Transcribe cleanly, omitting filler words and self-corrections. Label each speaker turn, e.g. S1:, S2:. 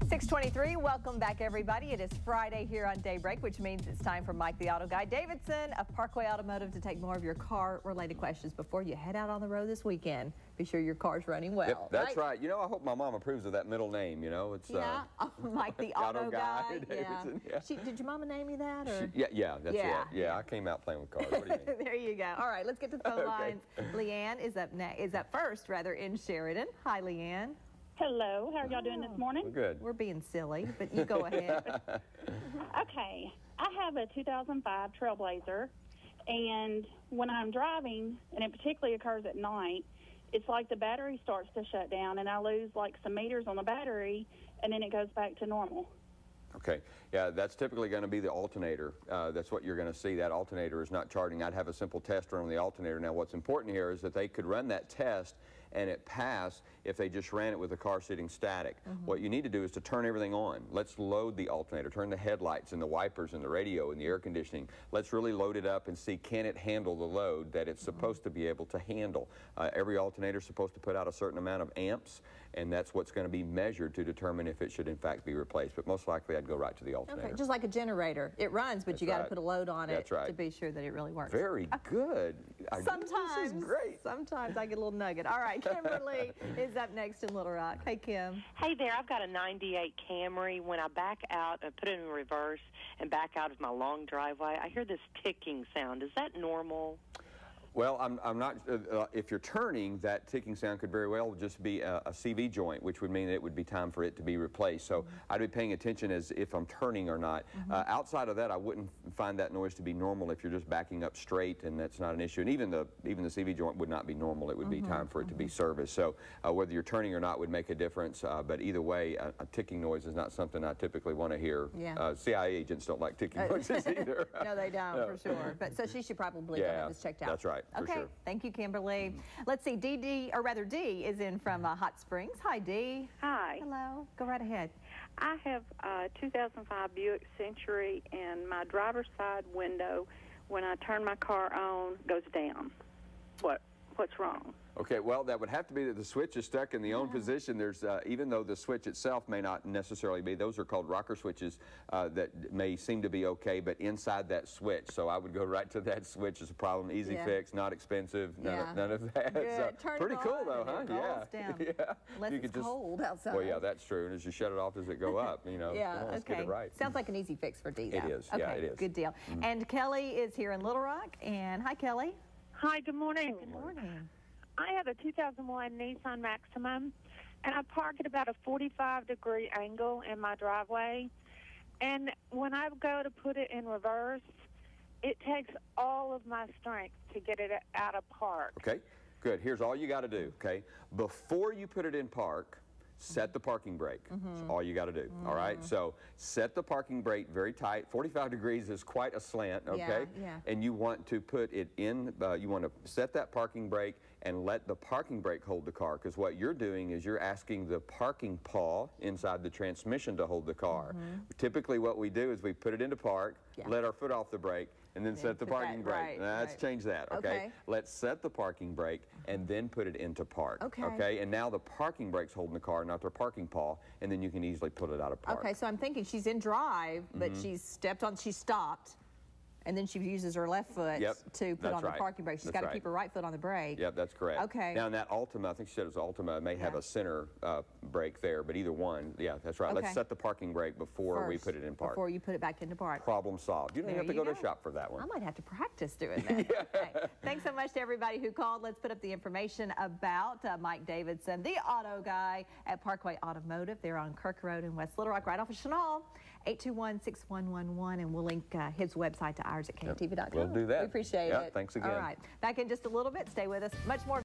S1: 6:23. Welcome back, everybody. It is Friday here on Daybreak, which means it's time for Mike, the auto guy Davidson of Parkway Automotive to take more of your car-related questions before you head out on the road this weekend. Be sure your car's running well.
S2: Yep, that's right. You know, I hope my mom approves of that middle name. You know, it's
S1: Mike, the auto guy.
S2: Davidson.
S1: Yeah. Did your mama name you that? Or?
S2: Yeah, that's it. Yeah, I came out playing with cars. What do you mean?
S1: There you go. All right, let's get to the phone lines. Leanne is up first, in Sheridan. Hi, Leanne.
S3: Hello, how are y'all doing this morning?
S2: We're good.
S1: We're being silly, but you go ahead.
S3: Okay, I have a 2005 Trailblazer, and when I'm driving, and it particularly occurs at night, it's like the battery starts to shut down, and I lose like some meters on the battery, and then it goes back to normal.
S2: Okay, yeah, that's typically going to be the alternator. That's what you're going to see. That alternator is not charging. I'd have a simple test run on the alternator. Now, what's important here is that they could run that test and it passed if they just ran it with the car sitting static. What you need to do is to turn everything on. Let's load the alternator, turn the headlights and the wipers and the radio and the air conditioning. Let's really load it up and see, can it handle the load that it's supposed to be able to handle. Every alternator is supposed to put out a certain amount of amps, and that's what's going to be measured to determine if it should in fact be replaced. But most likely I'd go right to the alternator.
S1: Okay, just like a generator. It runs, but you got to put a load on it to be sure that it really works.
S2: Very good.
S1: Sometimes.
S2: This is great.
S1: Sometimes I get a little nugget. All right, Kimberly is up next in Little Rock. Hey, Kim.
S4: Hey there. I've got a 98 Camry. When I back out and put it in reverse and back out of my long driveway, I hear this ticking sound. Is that normal?
S2: Well, I'm not, if you're turning, that ticking sound could very well just be a CV joint, which would mean it would be time for it to be replaced. So I'd be paying attention as if I'm turning or not. Outside of that, I wouldn't find that noise to be normal if you're just backing up straight, and that's not an issue. And even the CV joint would not be normal. It would be time for it to be serviced. So whether you're turning or not would make a difference. But either way, a ticking noise is not something I typically want to hear. CIA agents don't like ticking noises either.
S1: No, they don't, for sure. But so she should probably go have this checked out.
S2: That's right.
S1: Okay,
S2: sure.
S1: Thank you, Kimberly. Let's see, D is in from Hot Springs. Hi, Dee.
S5: Hi.
S1: Hello. Go right ahead.
S5: I have a 2005 Buick Century, and my driver's side window, when I turn my car on, goes down. What's wrong?
S2: Okay, well, that would have to be that the switch is stuck in the on position. There's, even though the switch itself may not necessarily be, those are called rocker switches that may seem to be okay, but inside that switch. So I would go right to that switch. It's a problem, easy fix, not expensive, none of that.
S1: Good.
S2: So, pretty cool though, huh?
S1: Down. Unless
S2: you
S1: it's
S2: could
S1: cold outside.
S2: Well, yeah, that's true. And as you shut it off, does it go up? You know, let's get it right.
S1: Sounds like an easy fix for Dee, though.
S2: It is,
S1: okay,
S2: it is.
S1: Good deal. And Kelly is here in Little Rock. And hi, Kelly.
S6: Hi, good morning.
S1: Good morning.
S6: I have a 2001 Nissan Maximum, and I park at about a 45-degree angle in my driveway. And when I go to put it in reverse, it takes all of my strength to get it out of park.
S2: Okay, good. Here's all you got to do, okay? Before you put it in park, set the parking brake. That's all you got to do, all right? So set the parking brake very tight. 45 degrees is quite a slant, okay? And you want to put it in, you want to set that parking brake and let the parking brake hold the car, because what you're doing is you're asking the parking paw inside the transmission to hold the car. Typically what we do is we put it into park, let our foot off the brake, and then set the parking brake. Let's change that, okay? Let's set the parking brake and then put it into park, okay? And now the parking brake's holding the car, not their parking paw, and then you can easily pull it out of park.
S1: Okay, so I'm thinking she's in drive, but she stopped, and then she uses her left foot to put on the parking brake. She's got to keep her right foot on the brake.
S2: Yep, that's correct.
S1: Okay.
S2: Now in that Ultima, I think she said it was Ultima, may have a center brake there, but either one, that's right. Let's set the parking brake before we put it in park.
S1: Before you put it back into park.
S2: Problem solved. You don't even have to go to a shop for that one.
S1: I might have to practice doing that. Okay. Thanks so much to everybody who called. Let's put up the information about Mike Davidson, the auto guy at Parkway Automotive. They're on Kirk Road in West Little Rock, right off of Chenal. 821-6111, and we'll link his website to ours at KTV.com.
S2: We'll do that.
S1: We appreciate it.
S2: Thanks again.
S1: All right. Back in just a little bit. Stay with us. Much more.